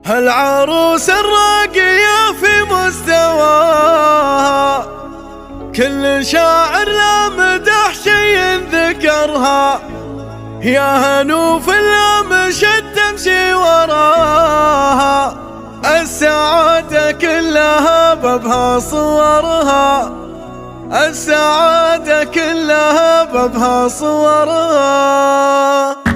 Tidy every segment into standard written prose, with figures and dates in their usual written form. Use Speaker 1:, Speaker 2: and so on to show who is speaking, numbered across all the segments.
Speaker 1: هالعروس الراقية في مستواها كل شاعر لا مدح شي ذكرها، يا هنوف لا مشت تمشي وراها، السعادة كلها بابها صورها، السعادة كلها بابها صورها.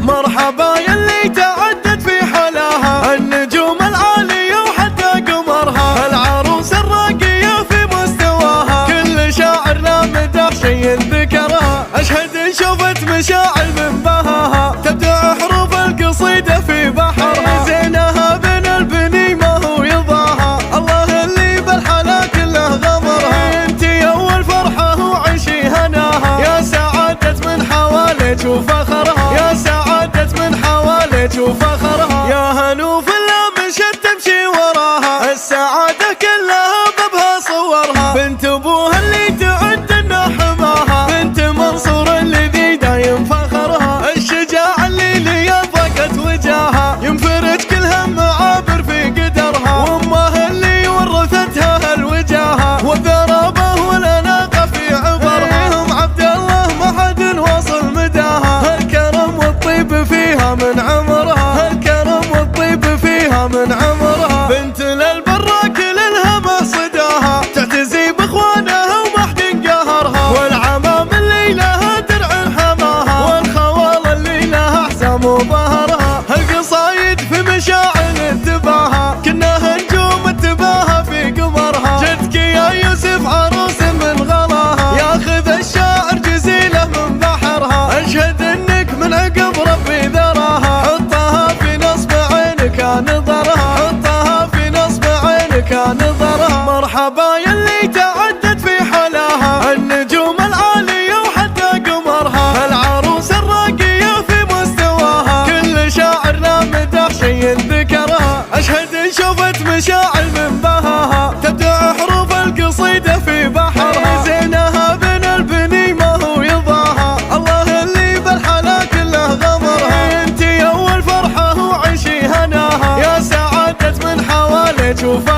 Speaker 1: مرحبا يلي تعدت في حلاها النجوم العالية وحتى قمرها، العروس الراقية في مستواها كل شاعر لا مدح شي ذكرها، أشهد إن شوفت مشاعل من بهاها تبدع حروف القصيدة في بحرها، زينها بين البني ما هو يضاها، الله اللي بالحلا كله غمرها، انتي أول فرحة وعيشي هناها، يا سعادة من حواليك وفخرها، يا سعادة من حواليك وفخرها، يا هنوف لا مشت تمشي وراها، السعادة كلها بابها صورها، بنت ابوها اللي تعد انه حماها، بنت منصور الذي دايم فخرها، الشجاعة اللي لياضقت وجاها، ينفرج كل هم عابر في قدرها، وامها اللي ورثتها هالوجاهة، والذرابة والاناقة في عبرها، هم عبد الله ما حد واصل مداها، هالكرم والطيب فيها من عمرها، هالكرم والطيب فيها من عمرها، بنت للبراك للهمة صداها، تعتزي باخوانها وما حد قهرها، والعمام اللي لها درع حماها، والخوال اللي لها حسام وظهرها، هالقصايد في مشاعل اتباها كنها نجوم اتباها في قمرها، جدك يا يوسف عروس من غلاها، ياخذ الشاعر جزيله من بحرها، اشهد انك من عقب ربي ذراها، حطها في نصب عينك نظرها، حطها في نصب عينك نظرها. مرحبا يلي تعدت في حلاها النجوم العالية وحتى قمرها، العروس الراقية في مستواها كل شاعر لا مدح شي ذكرها، اشهد ان شوفت مشاعل من بهاها تبدع حروف القصيدة في بحرها، زينها بين البني ما هو يضاها، الله اللي بالحلا كله غمرها، انتي اول فرحة وعيشي هناها، يا سعادة من حواليك وفخرها.